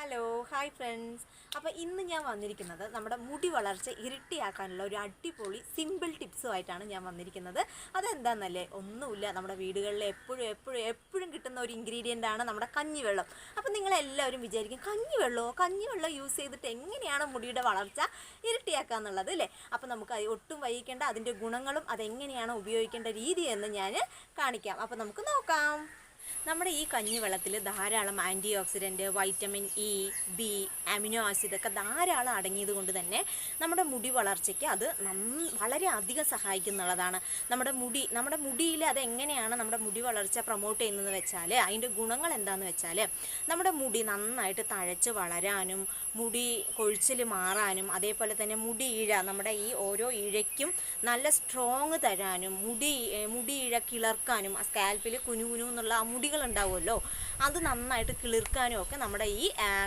Hello hi friends. അപ്പോൾ ഇന്ന് ഞാൻ വന്നിരിക്കുന്നത് നമ്മുടെ മുടി വളർച്ച ഇരട്ടിയാക്കാനുള്ള ഒരു അടിപൊളി സിമ്പിൾ ടിപ്സുമായിട്ടാണ് ഞാൻ വന്നിരിക്കുന്നത്. അതെന്താണെന്നല്ലേ, ഒന്നുമില്ല, നമ്മുടെ വീടുകളിൽ എപ്പോഴും എപ്പോഴും എപ്പോഴും കിട്ടുന്ന ഒരു ഇൻഗ്രീഡിയൻ്റ് ആണ് നമ്മുടെ കഞ്ഞിവെള്ളം. അപ്പോൾ നിങ്ങളെല്ലാവരും വിചാരിക്കും കഞ്ഞിവെള്ളം യൂസ് ചെയ്തിട്ട് എങ്ങനെയാണ് മുടിയുടെ വളർച്ച ഇരട്ടിയാക്കുക എന്നുള്ളത് അല്ലേ. അപ്പോൾ നമുക്ക് ഒട്ടും വൈകിക്കേണ്ട, അതിൻ്റെ ഗുണങ്ങളും അതെങ്ങനെയാണ് ഉപയോഗിക്കേണ്ട രീതി എന്ന് ഞാൻ കാണിക്കാം. അപ്പോൾ നമുക്ക് നോക്കാം. നമ്മുടെ ഈ കഞ്ഞിവെള്ളത്തിൽ ധാരാളം antioxidant, vitamin E, B, amino acid ഒക്കെ ധാരാളം അടങ്ങിയത് കൊണ്ട് തന്നെ നമ്മുടെ മുടി വളർച്ചയ്ക്ക് അത് വളരെ അധികം സഹായിക്കുന്നുള്ളതാണ്. നമ്മുടെ മുടിയിൽ അതെങ്ങനെയാണ് നമ്മുടെ മുടി വളർച്ച പ്രൊമോട്ട് ചെയ്യുന്നതെന്ന് വെച്ചാൽ, അതിൻ്റെ ഗുണങ്ങൾ എന്താണെന്ന് വെച്ചാൽ, നമ്മുടെ മുടി നന്നായിട്ട് തഴച്ച് വളരാനും മുടി കൊഴിച്ചിൽ മാറാനും അതേപോലെ തന്നെ നമ്മുടെ ഈ ഓരോ ഇഴയ്ക്കും നല്ല സ്ട്രോങ് തരാനും മുടി ഇഴ കിളർക്കാനും സ്കാൽപ്പിൽ കുനു എന്നുള്ള മുടികളുണ്ടാവുമല്ലോ, അത് നന്നായിട്ട് കിളിർക്കാനും ഒക്കെ നമ്മുടെ ഈ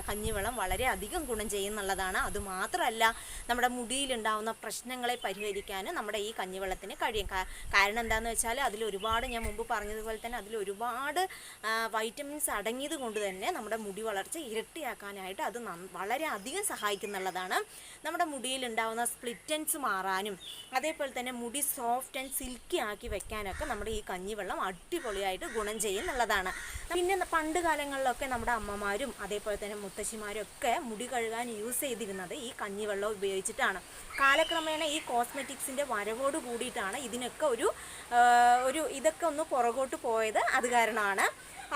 കഞ്ഞിവെള്ളം വളരെയധികം ഗുണം ചെയ്യുന്നുള്ളതാണ്. അതുമാത്രമല്ല, നമ്മുടെ മുടിയിലുണ്ടാവുന്ന പ്രശ്നങ്ങളെ പരിഹരിക്കാനും നമ്മുടെ ഈ കഞ്ഞിവെള്ളത്തിന് കഴിയും. കാരണം എന്താണെന്ന് വെച്ചാൽ, അതിലൊരുപാട്, ഞാൻ മുമ്പ് പറഞ്ഞതുപോലെ തന്നെ അതിലൊരുപാട് വൈറ്റമിൻസ് അടങ്ങിയത് കൊണ്ട് തന്നെ നമ്മുടെ മുടി വളർച്ച ഇരട്ടിയാക്കാനായിട്ട് അത് വളരെ അധികം സഹായിക്കുന്നുള്ളതാണ്. നമ്മുടെ മുടിയിലുണ്ടാവുന്ന സ്പ്ലിറ്റൻസ് മാറാനും അതേപോലെ തന്നെ മുടി സോഫ്റ്റ് ആൻഡ് സിൽക്കി ആക്കി വെക്കാനൊക്കെ നമ്മുടെ ഈ കഞ്ഞിവെള്ളം അടിപൊളിയായിട്ട് ഗുണം ചെയ്യുന്നുള്ളതാണ്. പിന്നെ പണ്ട് കാലങ്ങളിലൊക്കെ നമ്മുടെ അമ്മമാരും അതേപോലെ തന്നെ മുത്തശ്ശിമാരും ഒക്കെ മുടി കഴുകാൻ യൂസ് ചെയ്തിരുന്നത് ഈ കഞ്ഞിവെള്ളം ഉപയോഗിച്ചിട്ടാണ്. കാലക്രമേണ ഈ കോസ്മെറ്റിക്സിൻ്റെ വരവോട് കൂടിയിട്ടാണ് ഇതിനൊക്കെ ഇതൊക്കെ ഒന്ന് പുറകോട്ട് പോയത്. അത് കാരണമാണ്.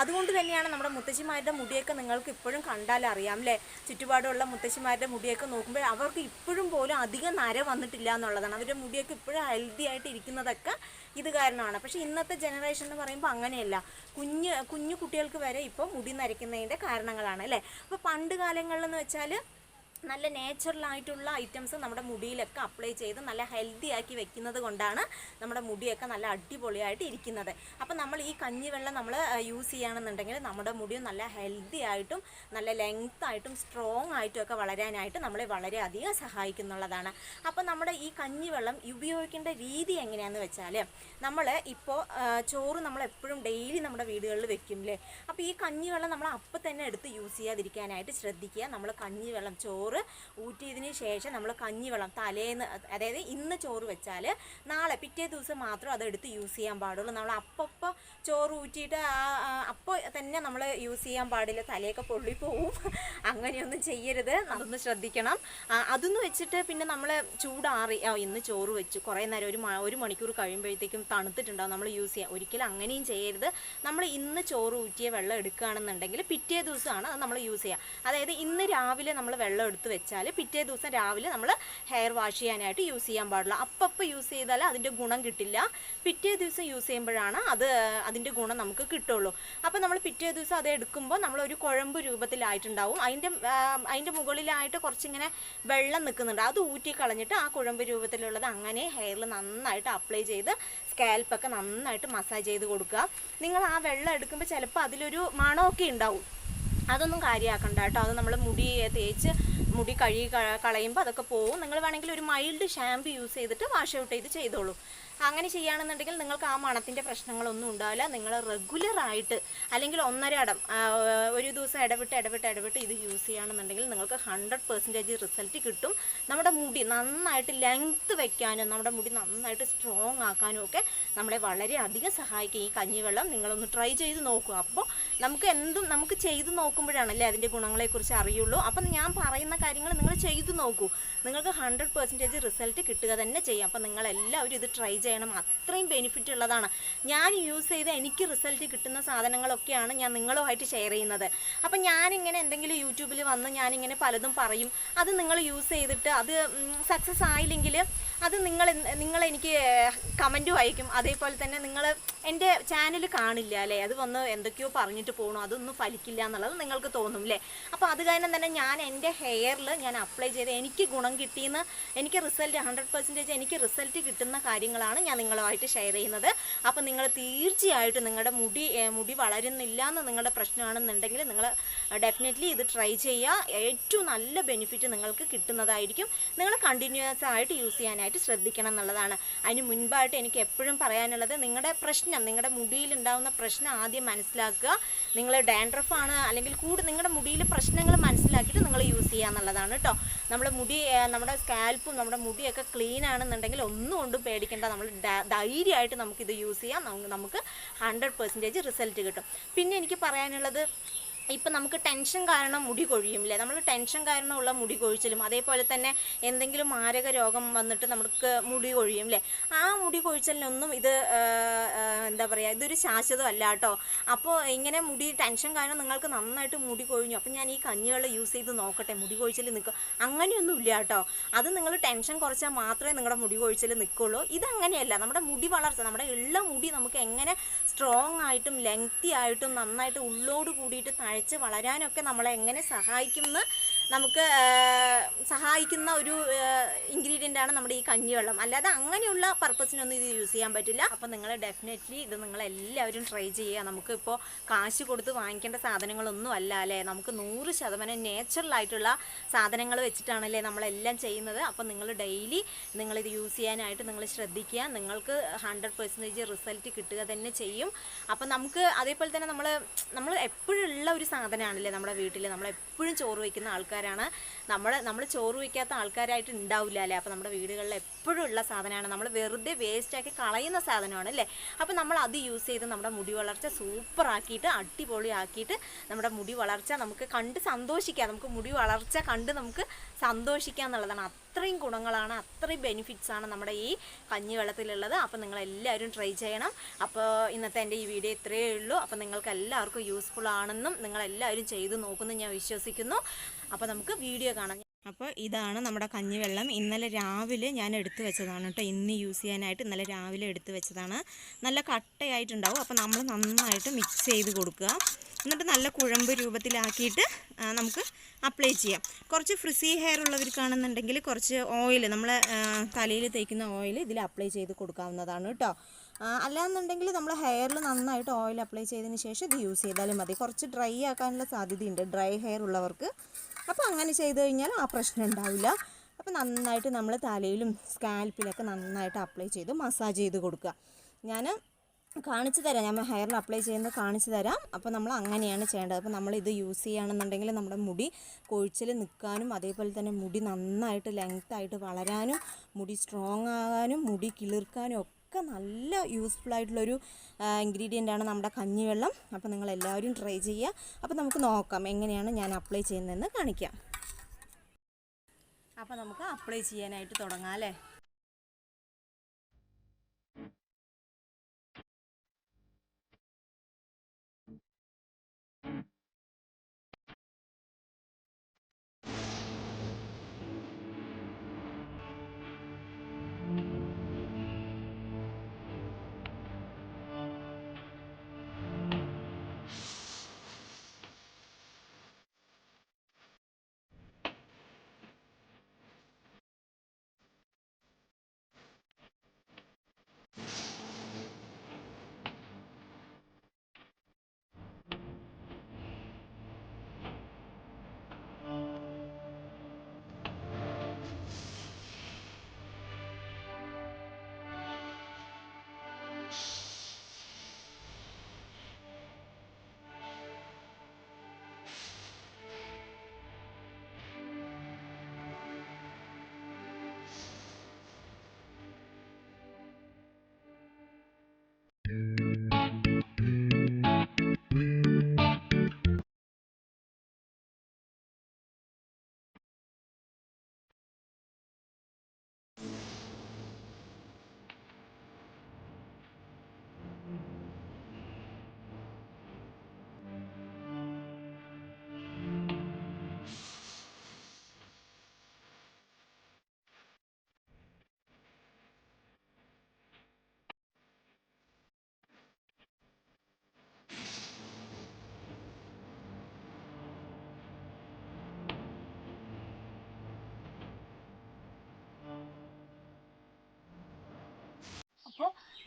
അതുകൊണ്ട് തന്നെയാണ് നമ്മുടെ മുത്തശ്ശിമാരുടെ മുടിയൊക്കെ നിങ്ങൾക്ക് ഇപ്പോഴും കണ്ടാൽ അറിയാം അല്ലേ. ചുറ്റുപാടുള്ള മുത്തശ്ശിമാരുടെ മുടിയൊക്കെ നോക്കുമ്പോൾ അവർക്ക് ഇപ്പോഴും പോലും അധികം നര വന്നിട്ടില്ല എന്നുള്ളതാണ്. അവരുടെ മുടിയൊക്കെ ഇപ്പോഴും ഹെൽത്തി ആയിട്ട് ഇരിക്കുന്നതൊക്കെ ഇത് കാരണമാണ്. പക്ഷേ ഇന്നത്തെ ജനറേഷൻ എന്ന് പറയുമ്പോൾ അങ്ങനെയല്ല. കുഞ്ഞു കുട്ടികൾക്ക് വരെ ഇപ്പോൾ മുടി നരയ്ക്കുന്നതിൻ്റെ കാരണങ്ങളാണ് അല്ലേ. അപ്പോൾ പണ്ട് കാലങ്ങളിലെന്ന് വെച്ചാൽ നല്ല നാച്ചുറലായിട്ടുള്ള ഐറ്റംസ് നമ്മുടെ മുടിയിലൊക്കെ അപ്ലൈ ചെയ്ത് നല്ല ഹെൽത്തി ആക്കി വെക്കുന്നത് കൊണ്ടാണ് നമ്മുടെ മുടിയൊക്കെ നല്ല അടിപൊളിയായിട്ട് ഇരിക്കുന്നത്. അപ്പം നമ്മൾ ഈ കഞ്ഞിവെള്ളം നമ്മൾ യൂസ് ചെയ്യുകയാണെന്നുണ്ടെങ്കിൽ നമ്മുടെ മുടി നല്ല ഹെൽത്തി ആയിട്ടും നല്ല ലെങ്ത് ആയിട്ടും സ്ട്രോങ് ആയിട്ടും ഒക്കെ വളരാനായിട്ട് നമ്മളെ വളരെയധികം സഹായിക്കുന്നുള്ളതാണ്. അപ്പോൾ നമ്മുടെ ഈ കഞ്ഞിവെള്ളം ഉപയോഗിക്കേണ്ട രീതി എങ്ങനെയാണെന്ന് വെച്ചാൽ, നമ്മൾ ഇപ്പോൾ ചോറ് നമ്മളെപ്പോഴും ഡെയിലി നമ്മുടെ വീടുകളിൽ വെക്കുമല്ലേ. അപ്പോൾ ഈ കഞ്ഞിവെള്ളം നമ്മൾ അപ്പം തന്നെ എടുത്ത് യൂസ് ചെയ്യാതിരിക്കാനായിട്ട് ശ്രദ്ധിക്കുക. നമ്മൾ കഞ്ഞിവെള്ളം ചോറ് ഊറ്റിയതിന് ശേഷം നമ്മൾ കഞ്ഞിവെള്ളം തലേന്ന്, അതായത് ഇന്ന് ചോറ് വെച്ചാൽ നാളെ പിറ്റേ ദിവസം മാത്രം അതെടുത്ത് യൂസ് ചെയ്യാൻ പാടുള്ളൂ. നമ്മൾ അപ്പോൾ ചോറ് ഊറ്റിയിട്ട് അപ്പോൾ തന്നെ നമ്മൾ യൂസ് ചെയ്യാൻ പാടില്ല, തലയൊക്കെ പൊള്ളിപ്പോവും. അങ്ങനെയൊന്നും ചെയ്യരുത്, അതൊന്ന് ശ്രദ്ധിക്കണം. അതൊന്ന് വെച്ചിട്ട് പിന്നെ നമ്മൾ ചൂടാറി ഇന്ന് ചോറ് വെച്ചു കുറേ നേരം ഒരു മണിക്കൂർ കഴിയുമ്പോഴത്തേക്കും തണുത്തിട്ടുണ്ടാവും, നമ്മൾ യൂസ് ചെയ്യാം. ഒരിക്കലും അങ്ങനെയും ചെയ്യരുത്. നമ്മൾ ഇന്ന് ചോറ് ഊറ്റിയ വെള്ളം എടുക്കുകയാണെന്നുണ്ടെങ്കിൽ പിറ്റേ ദിവസമാണ് അത് നമ്മൾ യൂസ് ചെയ്യുക. അതായത് ഇന്ന് രാവിലെ നമ്മൾ വെള്ളം എടുത്ത് വെച്ചാൽ പിറ്റേ ദിവസം രാവിലെ നമ്മൾ ഹെയർ വാഷ് ചെയ്യാനായിട്ട് യൂസ് ചെയ്യാൻ പാടില്ല. അപ്പം യൂസ് ചെയ്താൽ അതിൻ്റെ ഗുണം കിട്ടില്ല. പിറ്റേ ദിവസം യൂസ് ചെയ്യുമ്പോഴാണ് അതിൻ്റെ ഗുണം നമുക്ക് കിട്ടുള്ളൂ. അപ്പോൾ നമ്മൾ പിറ്റേ ദിവസം അത് എടുക്കുമ്പോൾ നമ്മളൊരു കുഴമ്പ് രൂപത്തിലായിട്ടുണ്ടാവും. അതിൻ്റെ മുകളിലായിട്ട് കുറച്ചിങ്ങനെ വെള്ളം നിൽക്കുന്നുണ്ട്. അത് ഊറ്റി കളഞ്ഞിട്ട് ആ കുഴമ്പ് രൂപത്തിലുള്ളത് അങ്ങനെ ഹെയറിൽ നന്നായിട്ട് അപ്ലൈ ചെയ്ത് സ്കാൽപ്പൊക്കെ നന്നായിട്ട് മസാജ് ചെയ്ത് കൊടുക്കുക. നിങ്ങൾ ആ വെള്ളം എടുക്കുമ്പോൾ ചിലപ്പോൾ അതിലൊരു മണമൊക്കെ ഉണ്ടാവും. അതൊന്നും കാര്യമാക്കണ്ട കേട്ടോ. അത് നമ്മൾ മുടി കഴുകി കളയുമ്പോൾ അതൊക്കെ പോവും. നിങ്ങൾ വേണമെങ്കിൽ ഒരു മൈൽഡ് ഷാമ്പു യൂസ് ചെയ്തിട്ട് വാഷ് ഔട്ട് ചെയ്തോളൂ. അങ്ങനെ ചെയ്യുകയാണെന്നുണ്ടെങ്കിൽ നിങ്ങൾക്ക് ആ മണത്തിൻ്റെ പ്രശ്നങ്ങളൊന്നും ഉണ്ടാവില്ല. നിങ്ങൾ റെഗുലറായിട്ട് അല്ലെങ്കിൽ ഒന്നരടം ഒരു ദിവസം ഇടവിട്ട് ഇത് യൂസ് ചെയ്യുകയാണെന്നുണ്ടെങ്കിൽ നിങ്ങൾക്ക് 100% റിസൾട്ട് കിട്ടും. നമ്മുടെ മുടി നന്നായിട്ട് ലെങ്ത്ത് വയ്ക്കാനും നമ്മുടെ മുടി നന്നായിട്ട് സ്ട്രോങ് ആക്കാനും ഒക്കെ നമ്മളെ വളരെയധികം സഹായിക്കും ഈ കഞ്ഞിവെള്ളം. നിങ്ങളൊന്ന് ട്രൈ ചെയ്ത് നോക്കുക. അപ്പോൾ നമുക്ക് ചെയ്ത് നോക്കുമ്പോഴാണല്ലേ അതിൻ്റെ ഗുണങ്ങളെക്കുറിച്ച് അറിയുള്ളൂ. അപ്പം ഞാൻ പറയുന്ന കാര്യങ്ങൾ നിങ്ങൾ ചെയ്തു നോക്കൂ. നിങ്ങൾക്ക് 100% റിസൾട്ട് കിട്ടുക തന്നെ ചെയ്യും. അപ്പം നിങ്ങളെല്ലാവരും ഇത് ട്രൈ ചെയ്യണം. അത്രയും ബെനിഫിറ്റ് ഉള്ളതാണ്. ഞാൻ യൂസ് ചെയ്ത് എനിക്ക് റിസൾട്ട് കിട്ടുന്ന സാധനങ്ങളൊക്കെയാണ് ഞാൻ നിങ്ങളുമായിട്ട് ഷെയർ ചെയ്യുന്നത്. അപ്പം ഞാനിങ്ങനെ എന്തെങ്കിലും യൂട്യൂബിൽ വന്ന് ഞാനിങ്ങനെ പലതും പറയും. അത് നിങ്ങൾ യൂസ് ചെയ്തിട്ട് അത് സക്സസ് ആയില്ലെങ്കിൽ അത് നിങ്ങൾ എനിക്ക് കമൻറ്റും അയക്കും. അതേപോലെ തന്നെ നിങ്ങൾ എൻ്റെ ചാനൽ കാണില്ല അല്ലേ, അത് വന്ന് എന്തൊക്കെയോ പറഞ്ഞിട്ട് പോകണം, അതൊന്നും ഫലിക്കില്ല എന്നുള്ളത് നിങ്ങൾക്ക് തോന്നും അല്ലേ. അപ്പോൾ അത് കാരണം തന്നെ ഞാൻ എൻ്റെ ഹെയറിൽ ഞാൻ അപ്ലൈ ചെയ്ത് എനിക്ക് ഗുണം കിട്ടിയെന്ന്, എനിക്ക് റിസൾട്ട് 100% എനിക്ക് റിസൾട്ട് കിട്ടുന്ന കാര്യങ്ങളാണ് ഞാൻ നിങ്ങളുമായിട്ട് ഷെയർ ചെയ്യുന്നത്. അപ്പോൾ നിങ്ങൾ തീർച്ചയായിട്ടും നിങ്ങളുടെ മുടി വളരുന്നില്ല എന്ന് നിങ്ങളുടെ പ്രശ്നമാണെന്നുണ്ടെങ്കിൽ നിങ്ങൾ ഡെഫിനറ്റ്ലി ഇത് ട്രൈ ചെയ്യുക. ഏറ്റവും നല്ല ബെനിഫിറ്റ് നിങ്ങൾക്ക് കിട്ടുന്നതായിരിക്കും. നിങ്ങൾ കണ്ടിന്യൂസ് ആയിട്ട് യൂസ് ചെയ്യാനായിട്ട് ചെയ്യാനായിട്ട് ശ്രദ്ധിക്കണം എന്നുള്ളതാണ്. അതിന് മുൻപായിട്ട് എനിക്ക് എപ്പോഴും പറയാനുള്ളത്, നിങ്ങളുടെ മുടിയിലുണ്ടാകുന്ന പ്രശ്നം ആദ്യം മനസ്സിലാക്കുക. നിങ്ങൾ ഡാൻഡ്രഫാണ് അല്ലെങ്കിൽ നിങ്ങളുടെ മുടിയിൽ പ്രശ്നങ്ങൾ മനസ്സിലാക്കിയിട്ട് നിങ്ങൾ യൂസ് ചെയ്യുക എന്നുള്ളതാണ് കേട്ടോ. നമ്മുടെ സ്കാൽപ്പും നമ്മുടെ മുടിയൊക്കെ ക്ലീൻ ആണെന്നുണ്ടെങ്കിൽ ഒന്നും കൊണ്ടും പേടിക്കേണ്ട. നമ്മൾ ധൈര്യമായിട്ട് നമുക്കിത് യൂസ് ചെയ്യാം. നമുക്ക് 100% റിസൾട്ട് കിട്ടും. പിന്നെ എനിക്ക് പറയാനുള്ളത്, ഇപ്പം നമുക്ക് ടെൻഷൻ കാരണം മുടി കൊഴിയുമില്ലേ, നമ്മൾ ടെൻഷൻ കാരണമുള്ള മുടി കൊഴിച്ചിലും അതേപോലെ തന്നെ എന്തെങ്കിലും മാരക രോഗം വന്നിട്ട് നമുക്ക് മുടി കൊഴിയും അല്ലേ, ആ മുടി കൊഴിച്ചിലിനൊന്നും ഇത് എന്താ പറയുക, ഇതൊരു ശാശ്വതമല്ല കേട്ടോ. അപ്പോൾ ഇങ്ങനെ ടെൻഷൻ കാരണം നിങ്ങൾക്ക് നന്നായിട്ട് മുടി കൊഴിഞ്ഞു, അപ്പം ഞാൻ ഈ കഞ്ഞിവെള്ളം യൂസ് ചെയ്ത് നോക്കട്ടെ മുടി കൊഴിച്ചിൽ നിൽക്കും, അങ്ങനെയൊന്നും ഇല്ല കേട്ടോ. അത് നിങ്ങൾ ടെൻഷൻ കുറച്ചാൽ മാത്രമേ നിങ്ങളുടെ മുടി കൊഴിച്ചിൽ നിൽക്കുള്ളൂ. ഇതങ്ങനെയല്ല. നമ്മുടെ മുടി വളർച്ച, നമ്മുടെ ഉള്ള മുടി നമുക്ക് എങ്ങനെ സ്ട്രോങ് ആയിട്ടും ലെങ്തി ആയിട്ടും നന്നായിട്ട് ഉള്ളോട് കൂടിയിട്ട് തഴച്ച് വളരാനൊക്കെ നമ്മളെ എങ്ങനെ നമുക്ക് സഹായിക്കുന്ന ഒരു ഇൻഗ്രീഡിയൻ്റാണ് നമ്മുടെ ഈ കഞ്ഞിവെള്ളം. അല്ലാതെ അങ്ങനെയുള്ള പർപ്പസിനൊന്നും ഇത് യൂസ് ചെയ്യാൻ പറ്റില്ല. അപ്പോൾ നിങ്ങൾ ഡെഫിനറ്റ്ലി ഇത് നിങ്ങളെല്ലാവരും ട്രൈ ചെയ്യുക. നമുക്കിപ്പോൾ കാശ് കൊടുത്ത് വാങ്ങിക്കേണ്ട സാധനങ്ങളൊന്നും അല്ല അല്ലേ, നമുക്ക് 100% നേച്ചുറലായിട്ടുള്ള സാധനങ്ങൾ വെച്ചിട്ടാണല്ലേ നമ്മളെല്ലാം ചെയ്യുന്നത്. അപ്പോൾ നിങ്ങൾ ഡെയിലി നിങ്ങളിത് യൂസ് ചെയ്യാനായിട്ട് നിങ്ങൾ ശ്രദ്ധിക്കുക. നിങ്ങൾക്ക് 100% റിസൾട്ട് കിട്ടുക തന്നെ ചെയ്യും. അപ്പം നമുക്ക് അതേപോലെ തന്നെ നമ്മൾ എപ്പോഴും ഉള്ള ഒരു സാധനമാണല്ലേ നമ്മുടെ വീട്ടിൽ. നമ്മളെപ്പോഴും ചോറ് വയ്ക്കുന്ന ആൾക്കാരാണ്. നമ്മൾ ചോറ് വയ്ക്കാത്ത ആൾക്കാരായിട്ട് ഉണ്ടാവില്ല അല്ലേ. അപ്പോൾ നമ്മുടെ വീടുകളിൽ എപ്പോഴും ഉള്ള സാധനമാണ്. നമ്മൾ വെറുതെ വേസ്റ്റാക്കി കളയുന്ന സാധനമാണ് അല്ലേ. അപ്പോൾ നമ്മൾ അത് യൂസ് ചെയ്ത് നമ്മുടെ മുടി വളർച്ച സൂപ്പറാക്കിയിട്ട് അടിപൊളിയാക്കിയിട്ട് നമ്മുടെ മുടി വളർച്ച നമുക്ക് കണ്ട് സന്തോഷിക്കാം. നമുക്ക് മുടി വളർച്ച കണ്ട് നമുക്ക് സന്തോഷിക്കുക എന്നുള്ളതാണ്. അത്രയും ഗുണങ്ങളാണ്, അത്രയും ബെനിഫിറ്റ്സാണ് നമ്മുടെ ഈ കഞ്ഞിവെള്ളത്തിലുള്ളത്. അപ്പോൾ നിങ്ങളെല്ലാവരും ട്രൈ ചെയ്യണം. അപ്പോൾ ഇന്നത്തെ എൻ്റെ ഈ വീഡിയോ ഇത്രയേ ഉള്ളൂ. അപ്പോൾ നിങ്ങൾക്ക് എല്ലാവർക്കും യൂസ്ഫുൾ ആണെന്നും നിങ്ങളെല്ലാവരും ചെയ്ത് നോക്കുമെന്ന് ഞാൻ വിശ്വസിക്കുന്നു. അപ്പോൾ നമുക്ക് വീഡിയോ കാണാം. അപ്പോൾ ഇതാണ് നമ്മുടെ കഞ്ഞിവെള്ളം. ഇന്നലെ രാവിലെ ഞാൻ എടുത്തു വെച്ചതാണ് കേട്ടോ. ഇന്ന് യൂസ് ചെയ്യാനായിട്ട് ഇന്നലെ രാവിലെ എടുത്തു വെച്ചതാണ്. നല്ല കട്ടയായിട്ടുണ്ടാവും. അപ്പോൾ നമ്മൾ നന്നായിട്ട് മിക്സ് ചെയ്ത് കൊടുക്കുക. എന്നിട്ട് നല്ല കുഴമ്പ് രൂപത്തിലാക്കിയിട്ട് നമുക്ക് അപ്ലൈ ചെയ്യാം. കുറച്ച് ഫ്രിസി ഹെയർ ഉള്ളവർക്കാണെന്നുണ്ടെങ്കിൽ കുറച്ച് ഓയിൽ, നമ്മൾ തലയിൽ തേക്കുന്ന ഓയിൽ ഇതിൽ അപ്ലൈ ചെയ്ത് കൊടുക്കാവുന്നതാണ് കേട്ടോ. അല്ലാന്നുണ്ടെങ്കിൽ നമ്മൾ ഹെയറിൽ നന്നായിട്ട് ഓയിൽ അപ്ലൈ ചെയ്തതിന് ശേഷം ഇത് യൂസ് ചെയ്താലും മതി. കുറച്ച് ഡ്രൈ ആക്കാനുള്ള സാധ്യതയുണ്ട് ഡ്രൈ ഹെയർ ഉള്ളവർക്ക്. അപ്പോൾ അങ്ങനെ ചെയ്ത് കഴിഞ്ഞാൽ ആ പ്രശ്നം ഉണ്ടാവില്ല. അപ്പോൾ നന്നായിട്ട് നമ്മൾ തലയിലും സ്കാൽപ്പിലൊക്കെ നന്നായിട്ട് അപ്ലൈ ചെയ്ത് മസാജ് ചെയ്ത് കൊടുക്കുക. ഞാൻ കാണിച്ചു തരാം, ഞാൻ ഹെയറിൽ അപ്ലൈ ചെയ്യുന്നത് കാണിച്ചു തരാം. അപ്പോൾ നമ്മൾ അങ്ങനെയാണ് ചെയ്യേണ്ടത്. അപ്പോൾ നമ്മളിത് യൂസ് ചെയ്യുകയാണെന്നുണ്ടെങ്കിൽ നമ്മുടെ മുടി കൊഴിച്ചിൽ നിൽക്കാനും അതേപോലെ തന്നെ മുടി നന്നായിട്ട് ലെങ്ത്തായിട്ട് വളരാനും മുടി സ്ട്രോങ് ആകാനും മുടി കിളിർക്കാനും ഒക്കെ നല്ല യൂസ്ഫുൾ ആയിട്ടുള്ളൊരു ഇൻഗ്രീഡിയൻ്റാണ് നമ്മുടെ കഞ്ഞിവെള്ളം. അപ്പോൾ നിങ്ങളെല്ലാവരും ട്രൈ ചെയ്യുക. അപ്പോൾ നമുക്ക് നോക്കാം എങ്ങനെയാണ് ഞാൻ അപ്ലൈ ചെയ്യുന്നതെന്ന് കാണിക്കാം. അപ്പോൾ നമുക്ക് അപ്ലൈ ചെയ്യാനായിട്ട് തുടങ്ങാം അല്ലേ.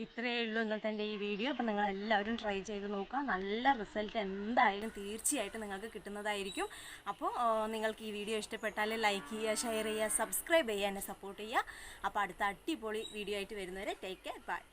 ഇത്രയേ ഉള്ളൂ ഇന്നത്തെ എൻ്റെ ഈ വീഡിയോ. അപ്പോൾ നിങ്ങൾ എല്ലാവരും ട്രൈ ചെയ്ത് നോക്കുക. നല്ല റിസൾട്ട് എന്തായാലും തീർച്ചയായിട്ടും നിങ്ങൾക്ക് കിട്ടുന്നതായിരിക്കും. അപ്പോൾ നിങ്ങൾക്ക് ഈ വീഡിയോ ഇഷ്ടപ്പെട്ടാൽ ലൈക്ക് ചെയ്യുക, ഷെയർ ചെയ്യുക, സബ്സ്ക്രൈബ് ചെയ്യുക, എന്നെ സപ്പോർട്ട് ചെയ്യുക. അപ്പോൾ അടുത്ത അടിപൊളി വീഡിയോ ആയിട്ട് വരുന്നവരെ ടേക്ക് കെയർ, ബൈ.